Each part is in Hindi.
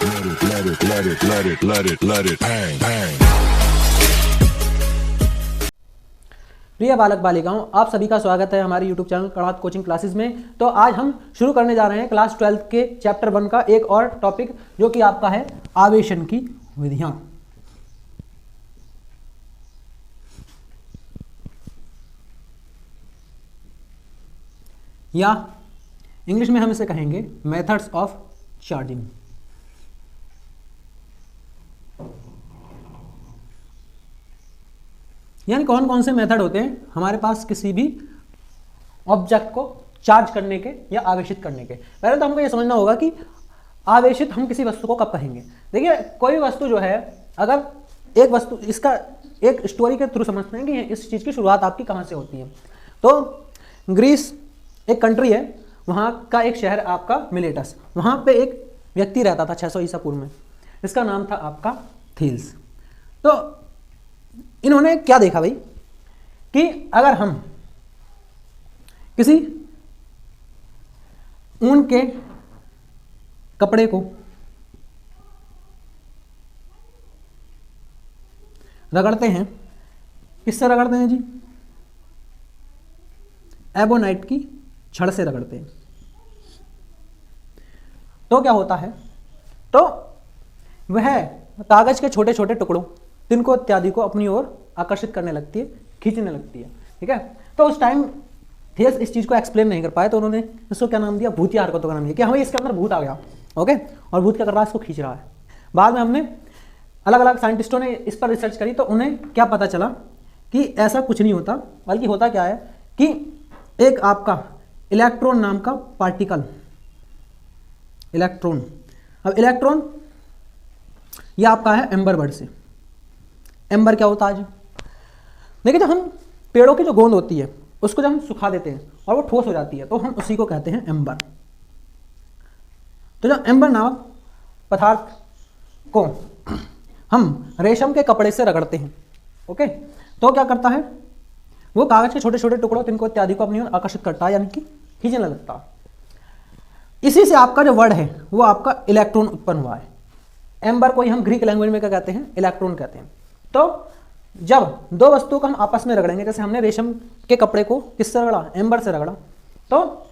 प्रिय बालक बालिकाओं, आप सभी का स्वागत है हमारे YouTube चैनल कड़ात कोचिंग क्लासेस में। तो आज हम शुरू करने जा रहे हैं क्लास 12 के चैप्टर 1 का एक और टॉपिक, जो कि आपका है आवेशन की विधियां। या इंग्लिश में हम इसे कहेंगे मेथड्स ऑफ चार्जिंग। यानी कौन कौन से मेथड होते हैं हमारे पास किसी भी ऑब्जेक्ट को चार्ज करने के या आवेशित करने के। पहले तो हमको ये समझना होगा कि आवेशित हम किसी वस्तु को कब कहेंगे। देखिए, कोई वस्तु जो है, अगर एक वस्तु, इसका एक स्टोरी के थ्रू समझते हैं कि इस चीज़ की शुरुआत आपकी कहाँ से होती है। तो ग्रीस एक कंट्री है, वहाँ का एक शहर आपका मिलेटस। वहाँ पे एक व्यक्ति रहता था 600 ईसा पूर्व में, इसका नाम था आपका थील्स। तो इन्होंने क्या देखा भाई कि अगर हम किसी ऊन के कपड़े को रगड़ते हैं, किससे रगड़ते हैं जी? एबोनाइट की छड़ से रगड़ते हैं। तो क्या होता है? तो वह कागज के छोटे छोटे टुकड़ों, तिनको इत्यादि को अपनी ओर आकर्षित करने लगती है, खींचने लगती है। ठीक है। तो उस टाइम थेल्स इस चीज को एक्सप्लेन नहीं कर पाए, तो उन्होंने इसको क्या नाम दिया? भूतिया हरकतों का नाम दिया कि हमें इसके अंदर भूत आ गया। ओके, और भूत क्या कर रहा है? इसको खींच रहा है। बाद में हमने अलग अलग साइंटिस्टों ने इस पर रिसर्च करी, तो उन्हें क्या पता चला कि ऐसा कुछ नहीं होता, बल्कि होता क्या है कि एक आपका इलेक्ट्रॉन नाम का पार्टिकल, इलेक्ट्रॉन, अब इलेक्ट्रॉन ये आपका है एम्बर वर्ड से। एम्बर क्या होता है आज? देखिए, जब हम पेड़ों की जो गोंद होती है उसको जब हम सुखा देते हैं और वो ठोस हो जाती है, तो हम उसी को कहते हैं एम्बर। तो जब एम्बर नामक पदार्थ को हम रेशम के कपड़े से रगड़ते हैं, ओके, तो क्या करता है? वो कागज के छोटे छोटे टुकड़ों, तिनको इत्यादि को अपनी ओर आकर्षित करता है, यानी कि खींचने लगता है। इसी से आपका जो वर्ड है वो आपका इलेक्ट्रॉन उत्पन्न हुआ है। एम्बर को ही हम ग्रीक लैंग्वेज में क्या कहते हैं? इलेक्ट्रॉन कहते हैं। तो जब दो वस्तुओं को हम आपस में रगड़ेंगे, जैसे हमने रेशम के कपड़े को किससे रगड़ा? एम्बर से रगड़ा, तो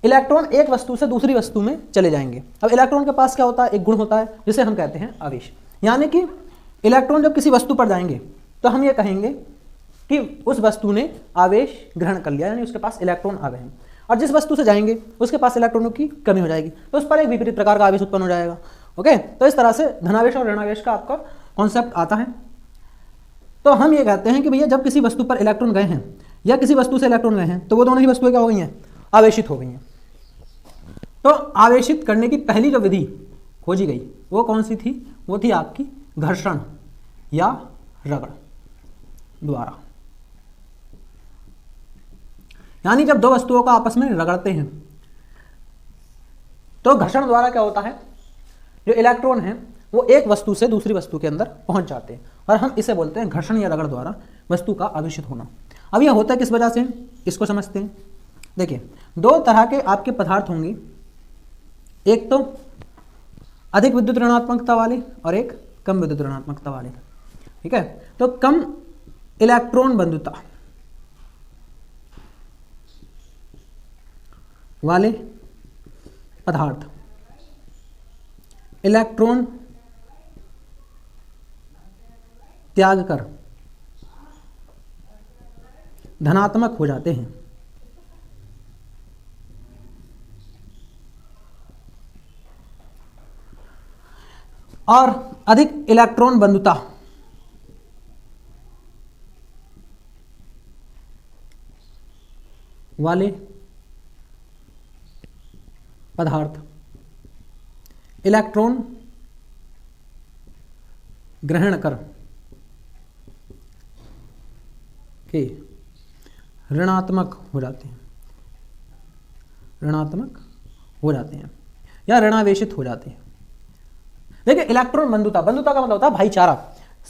इलेक्ट्रॉन एक वस्तु से दूसरी वस्तु में चले जाएंगे। अब इलेक्ट्रॉन के पास क्या होता है? एक गुण होता है जिसे हम कहते हैं आवेश। यानी कि इलेक्ट्रॉन जब किसी वस्तु पर जाएंगे तो हम ये कहेंगे कि उस वस्तु ने आवेश ग्रहण कर लिया, यानी उसके पास इलेक्ट्रॉन आ गए हैं। और जिस वस्तु से जाएंगे उसके पास इलेक्ट्रॉनों की कमी हो जाएगी, तो उस पर एक विपरीत प्रकार का आवेश उत्पन्न हो जाएगा। ओके, तो इस तरह से धनावेश और ऋणावेश का आपका कॉन्सेप्ट आता है। तो हम ये कहते हैं कि भैया, जब किसी वस्तु पर इलेक्ट्रॉन गए हैं या किसी वस्तु से इलेक्ट्रॉन गए हैं, तो वो दोनों ही वस्तुएं क्या हो गई हैं? आवेशित हो गई हैं। तो आवेशित करने की पहली जो विधि खोजी गई वो कौन सी थी? वो थी आपकी घर्षण या रगड़ द्वारा। यानी जब दो वस्तुओं को आपस में रगड़ते हैं तो घर्षण द्वारा क्या होता है? जो इलेक्ट्रॉन है वो एक वस्तु से दूसरी वस्तु के अंदर पहुंच जाते हैं, और हम इसे बोलते हैं घर्षण या रगड़ द्वारा वस्तु का आवेशित होना। अब यह होता है किस वजह से? इसको समझते हैं। देखिए, दो तरह के आपके पदार्थ होंगे, एक तो अधिक विद्युत ऋणात्मकता वाले और एक कम विद्युत ऋणात्मकता वाले। ठीक है। तो कम इलेक्ट्रॉन बंधुता वाले पदार्थ इलेक्ट्रॉन त्याग कर धनात्मक हो जाते हैं, और अधिक इलेक्ट्रॉन बंधुता वाले पदार्थ इलेक्ट्रॉन ग्रहण कर के ऋणात्मक हो जाते हैं, ऋणात्मक हो जाते हैं या ऋणावेशित हो जाते हैं। देखिए, इलेक्ट्रॉन बंधुता, बंधुता का मतलब होता है भाईचारा।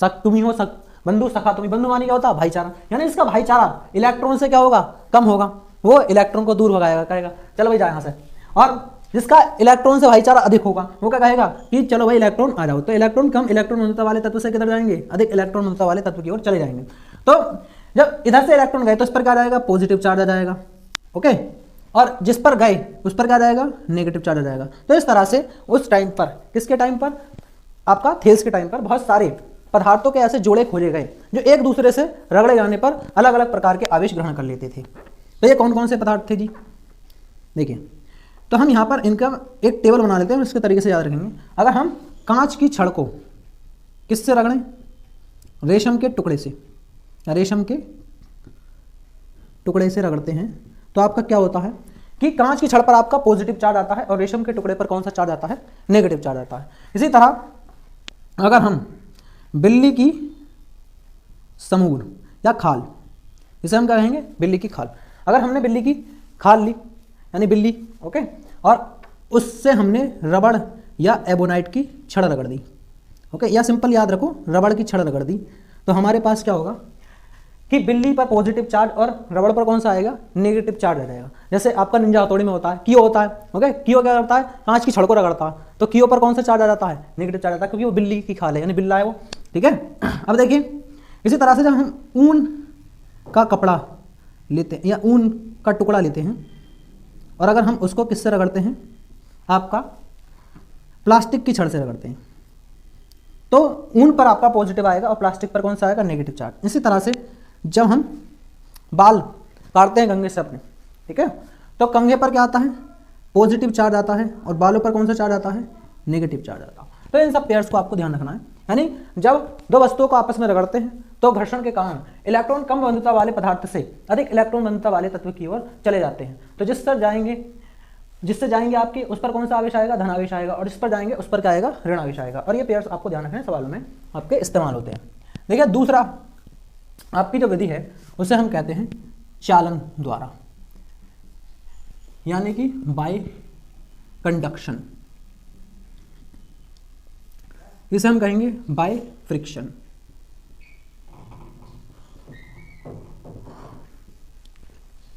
सख तुम ही हो, सख बंधु सखा तुम ही। बंधु मानी क्या होता है? भाईचारा। यानी इसका भाईचारा इलेक्ट्रॉन से क्या होगा? कम होगा। वो इलेक्ट्रॉन को दूर भगाएगा, कहेगा चलो भाई जा यहाँ से। और जिसका इलेक्ट्रॉन से भाईचारा अधिक होगा वो क्या कहेगा कि चलो भाई इलेक्ट्रॉन आ जाओ, तो इलेक्ट्रॉन कम इलेक्ट्रॉन घनत्व वाले तत्व से किधर जाएंगे, अधिक इलेक्ट्रॉन घनत्व वाले तत्व की ओर चले जाएंगे। तो जब इधर से इलेक्ट्रॉन गए तो इस पर क्या जाएगा, पॉजिटिव चार्ज आ जाएगा, ओके, और जिस पर गए उस पर क्या जाएगा, नेगेटिव चार्ज आ जाएगा। तो इस तरह से उस टाइम पर, किसके टाइम पर, आपका थेल्स के टाइम पर बहुत सारे पदार्थों के ऐसे जोड़े खोजे गए जो एक दूसरे से रगड़े जाने पर अलग अलग प्रकार के आवेश ग्रहण कर लेते थे। तो ये कौन कौन से पदार्थ थे जी, देखिए, तो हम यहाँ पर इनका एक टेबल बना लेते हैं, इसके तरीके से याद रखेंगे। अगर हम कांच की छड़ को किससे रगड़ें, रेशम के टुकड़े से, रेशम के टुकड़े से रगड़ते हैं तो आपका क्या होता है कि कांच की छड़ पर आपका पॉजिटिव चार्ज आता है और रेशम के टुकड़े पर कौन सा चार्ज आता है, नेगेटिव चार्ज आता है। इसी तरह अगर हम बिल्ली की समूर या खाल, इसे हम क्या कहेंगे, बिल्ली की खाल, अगर हमने बिल्ली की खाल ली यानी बिल्ली, ओके, और उससे हमने रबड़ या एबोनाइट की छड़ रगड़ दी, ओके, या सिंपल याद रखो रबड़ की छड़ रगड़ दी, तो हमारे पास क्या होगा कि बिल्ली पर पॉजिटिव चार्ज और रबड़ पर कौन सा आएगा, नेगेटिव चार्ज आ जाएगा। जैसे आपका निंजा हथौड़ी में होता है, कियो होता है, ओके, कियो क्या करता है, कांच की छड़ को रगड़ता है, तो कियो पर कौन सा चार्ज आ जाता है, नेगेटिव चार्ज आता है, क्योंकि वो बिल्ली की खाल है यानी बिल्ला है वो, ठीक है। अब देखिए इसी तरह से जब हम ऊन का कपड़ा लेते हैं या ऊन का टुकड़ा लेते हैं और अगर हम उसको किससे रगड़ते हैं, आपका प्लास्टिक की छड़ से रगड़ते हैं, तो ऊन पर आपका पॉजिटिव आएगा और प्लास्टिक पर कौन सा आएगा, नेगेटिव चार्ज। इसी तरह से जब हम बाल काटते हैं कंघे से अपने, ठीक है, तो कंघे पर क्या आता है, पॉजिटिव चार्ज आता है और बालों पर कौन सा चार्ज आता है, नेगेटिव चार्ज आता है। तो इन सब पेयर्स को आपको ध्यान रखना है, यानी जब दो वस्तुओं को आपस में रगड़ते हैं तो घर्षण के कारण इलेक्ट्रॉन कम बंधुता वाले पदार्थ से अधिक इलेक्ट्रॉन बंधुता वाले तत्व की ओर चले जाते हैं। तो जिससे जाएंगे आपके उस पर कौन सा आवेश आएगा, धन आवेश आएगा, और जिस पर जाएंगे उस पर क्या आएगा, ऋण आवेश आएगा। और ये पेयर्स आपको ध्यान रखना है, सवालों में आपके इस्तेमाल होते हैं। देखिए दूसरा आपकी जो विधि है उसे हम कहते हैं चालन द्वारा, यानी कि बाय कंडक्शन, इसे हम कहेंगे बाय फ्रिक्शन।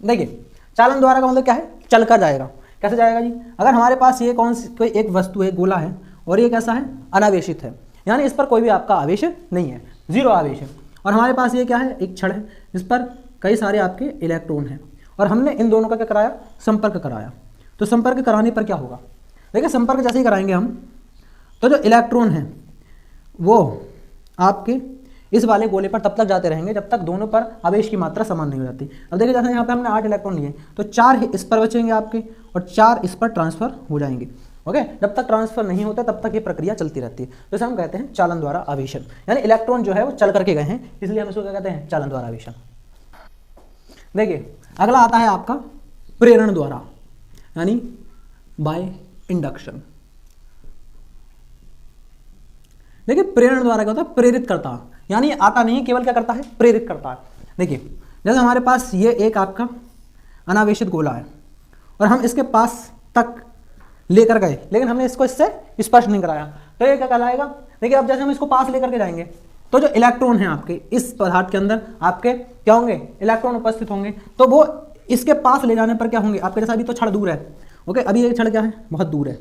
देखिए चालन द्वारा का मतलब क्या है, चलकर जाएगा। कैसे जाएगा जी, अगर हमारे पास ये कोई एक वस्तु है, गोला है, और ये कैसा है, अनावेशित है, यानी इस पर कोई भी आपका आवेश नहीं है, जीरो आवेश है, और हमारे पास ये क्या है, एक छड़ है जिस पर कई सारे आपके इलेक्ट्रॉन हैं, और हमने इन दोनों का क्या कराया, संपर्क कराया। तो संपर्क कराने पर क्या होगा, देखिए संपर्क जैसे ही कराएंगे हम, तो जो इलेक्ट्रॉन हैं वो आपके इस वाले गोले पर तब तक जाते रहेंगे जब तक दोनों पर आवेश की मात्रा समान नहीं हो जाती। अब देखिए जैसे यहाँ पे हमने 8 इलेक्ट्रॉन लिए, तो 4 इस पर बचेंगे आपके और 4 इस पर ट्रांसफर हो जाएंगे, ओके। जब तक ट्रांसफर नहीं होता तब तक ये प्रक्रिया चलती रहती है। तो इसे हम कहते हैं चालन द्वारा आवेशन, यानी इलेक्ट्रॉन जो है वो चल करके गए हैं, इसलिए हम इसको क्या कहते हैं, चालन द्वारा आवेशन। देखिए अगला आता है आपका प्रेरण द्वारा, यानी बाय इंडक्शन। देखिए प्रेरण द्वारा क्या होता है, प्रेरित करता, यानी आता नहीं, केवल क्या करता है, प्रेरित करता है। देखिए जैसे हमारे पास ये एक आपका अनावेशित गोला है और हम इसके पास तक लेकर गए, लेकिन हमने इसको इससे स्पर्श नहीं कराया, तो ये क्या कहलाएगा। देखिए अब जैसे हम इसको पास लेकर के जाएंगे तो जो इलेक्ट्रॉन है आपके इस पदार्थ के अंदर आपके क्या होंगे, इलेक्ट्रॉन उपस्थित होंगे, तो वो इसके पास ले जाने पर क्या होंगे आपके, जैसा अभी तो छड़ दूर है, ओके, अभी ये छड़ क्या है, बहुत दूर है,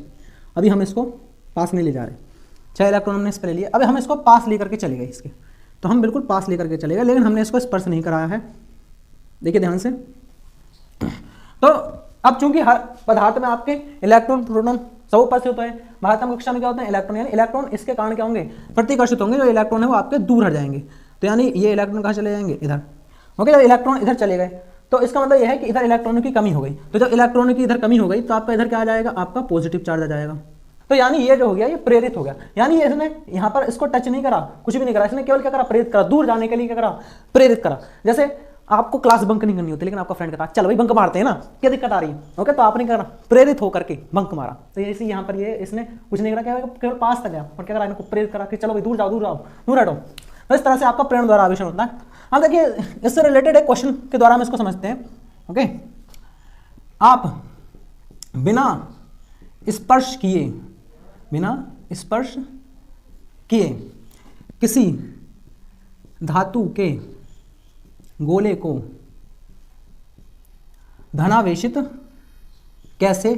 अभी हम इसको पास नहीं ले जा रहे, 6 इलेक्ट्रॉन हमने इस पर ले लिया, अभी हम इसको पास लेकर के चले गए इसके, तो हम बिल्कुल पास लेकर के चले गए, लेकिन हमने इसको स्पर्श नहीं कराया है। देखिए ध्यान से, तो अब चूंकि हर पदार्थ में आपके इलेक्ट्रॉन प्रोटॉन सब उपस्थित होते हैं, महात्म कक्षा में क्या होते हैं, इलेक्ट्रॉन, यानी इलेक्ट्रॉन इसके कारण क्या होंगे, प्रतिकर्षित होंगे, जो इलेक्ट्रॉन है वो आपके दूर हट जाएंगे, तो यानी ये इलेक्ट्रॉन कहाँ चले जाएंगे, इधर, ओके। जब इलेक्ट्रॉन इधर चले गए तो इसका मतलब यह है कि इधर इलेक्ट्रॉनों की कमी हो गई, तो जब इलेक्ट्रॉनों की इधर कमी हो गई तो आपका इधर क्या आ जाएगा, आपका पॉजिटिव चार्ज आ जाएगा। तो यानी ये जो हो गया ये प्रेरित हो गया, यानी इसने यहाँ पर इसको टच नहीं करा, कुछ भी नहीं करा, इसने केवल क्या करा, प्रेरित करा, दूर जाने के लिए क्या करा, प्रेरित करा। जैसे आपको क्लास बंक नहीं करनी होती, लेकिन आपका फ्रेंड कहता है चल भाई बंक मारते हैं ना, क्या दिक्कत आ रही है, ओके, तो आपने क्या करा, प्रेरित होकर के बंक मारा। तो इसी यहाँ पर ये इसने कुछ नहीं करा, केवल पास तक गया और क्या करा, इनको प्रेरित करा कि चलो भाई दूर जाओ, दूर आओ, दूर हटो। तो इस तरह से आपका प्रेरण द्वारा आवेशन होता है। अब देखिए इससे रिलेटेड एक क्वेश्चन के द्वारा हम इसको समझते हैं, ओके। आप बिना स्पर्श किए किसी धातु के गोले को धनावेशित कैसे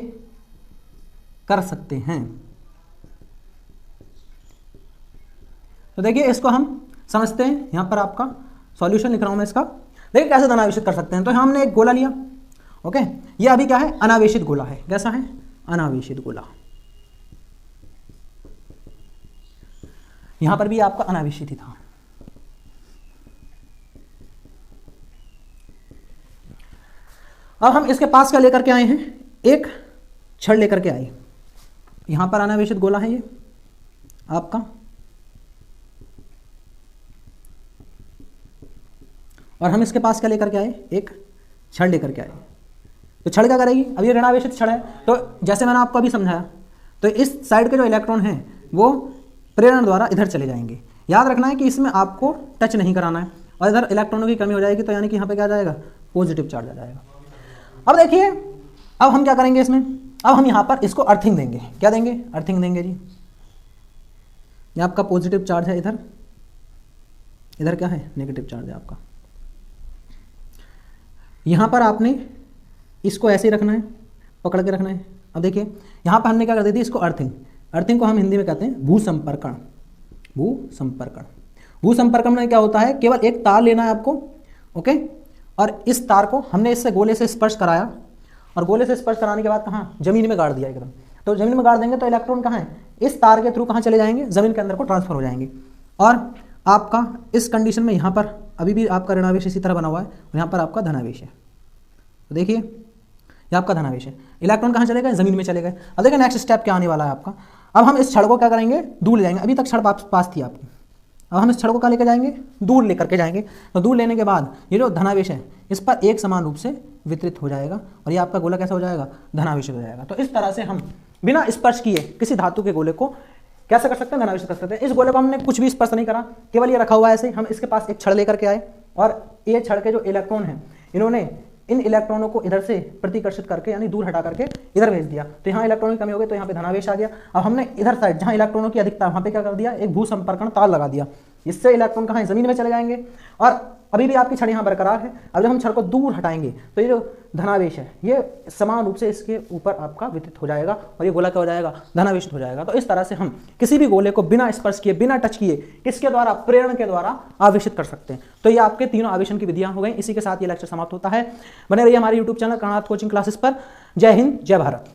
कर सकते हैं। तो देखिए इसको हम समझते हैं, यहां पर आपका सॉल्यूशन लिख रहा हूं मैं इसका। देखिए कैसे धनावेशित कर सकते हैं। तो हमने एक गोला लिया, ओके, ये अभी क्या है, अनावेशित गोला है। कैसा है, अनावेशित गोला। यहां पर भी आपका अनावेशित ही था। अब हम इसके पास क्या लेकर के आए हैं, एक छड़ लेकर के आए। यहां पर अनावेशित गोला है ये आपका, और हम इसके पास क्या लेकर के आए, एक छड़ लेकर के आए। तो छड़ क्या करेगी, अब ये ऋणावेशित छड़ है, तो जैसे मैंने आपको अभी समझाया, तो इस साइड के जो इलेक्ट्रॉन हैं वो प्रेरण द्वारा इधर चले जाएंगे। याद रखना है कि इसमें आपको टच नहीं कराना है, और इधर इलेक्ट्रॉनों की कमी हो जाएगी, तो यानी कि यहाँ पे क्या आ जाएगा, पॉजिटिव चार्ज आ जाएगा। अब देखिए, अब हम क्या करेंगे इसमें, अब हम यहाँ पर इसको अर्थिंग देंगे। क्या देंगे, अर्थिंग देंगे जी। ये आपका पॉजिटिव चार्ज है, इधर इधर क्या है, नेगेटिव चार्ज है आपका। यहाँ पर आपने इसको ऐसे ही रखना है, पकड़ के रखना है। अब देखिए यहाँ पर हमने क्या कर दी थी, इसको अर्थिंग। अर्थिंग को हम हिंदी में कहते हैं भूसंपर्कण। भूसंपर्कण, भूसंपर्कण में क्या होता है, केवल एक तार लेना है आपको, ओके, और इस तार को हमने इससे गोले से स्पर्श कराया, और गोले से स्पर्श कराने के बाद कहाँ, जमीन में गाड़ दिया एकदम। तो जमीन में गाड़ देंगे तो इलेक्ट्रॉन कहाँ है, इस तार के थ्रू कहाँ चले जाएंगे, जमीन के अंदर को ट्रांसफर हो जाएंगे। और आपका इस कंडीशन में यहाँ पर अभी भी आपका ऋणावेश इसी तरह बना हुआ है, और यहाँ पर आपका धनावेश है। तो देखिए ये आपका धनावेश है, इलेक्ट्रॉन कहाँ चले गए, जमीन में चले गए। अब देखिए नेक्स्ट स्टेप क्या आने वाला है आपका। अब हम इस छड़ को क्या करेंगे, दूर ले जाएंगे। अभी तक छड़ पास थी आपकी, अब हम इस छड़ को क्या लेकर जाएंगे, दूर लेकर के जाएंगे। तो दूर लेने के बाद ये जो धनावेश है इस पर एक समान रूप से वितरित हो जाएगा, और ये आपका गोला कैसा हो जाएगा, धनावेशित हो जाएगा। तो इस तरह से हम बिना स्पर्श किए किसी धातु के गोले को कैसे कर सकते हैं, धनावेशित कर सकते हैं। इस गोले को हमने कुछ भी स्पर्श नहीं करा, केवल ये रखा हुआ है ऐसे। हम इसके पास एक छड़ लेकर के आए, और ये छड़ के जो इलेक्ट्रॉन हैं इन्होंने इन इलेक्ट्रॉनों को इधर से प्रतिकर्षित करके यानी दूर हटा करके इधर भेज दिया। तो यहाँ इलेक्ट्रॉन की कमी हो गई, तो यहाँ पे धनावेश आ गया। अब हमने इधर साइड जहाँ इलेक्ट्रॉनों की अधिकता वहाँ पे क्या कर दिया, एक भूसंपर्कण तार लगा दिया। इससे इलेक्ट्रॉन कहाँ है, जमीन में चले जाएंगे, और अभी भी आपकी छड़ यहाँ बरकरार है। अब जब हम छड़ को दूर हटाएंगे तो ये जो धनावेश है ये समान रूप से इसके ऊपर आपका वितरित हो जाएगा, और ये गोला क्या हो जाएगा, धनावेशित हो जाएगा। तो इस तरह से हम किसी भी गोले को बिना स्पर्श किए, बिना टच किए, किसके द्वारा, प्रेरण के द्वारा आवेशित कर सकते हैं। तो ये आपके तीनों आवेशन की विधियां हो गई। इसी के साथ ये लेक्चर समाप्त होता है। बने रहिए हमारे यूट्यूब चैनल कर्नाथ कोचिंग क्लासेस पर। जय हिंद, जय भारत।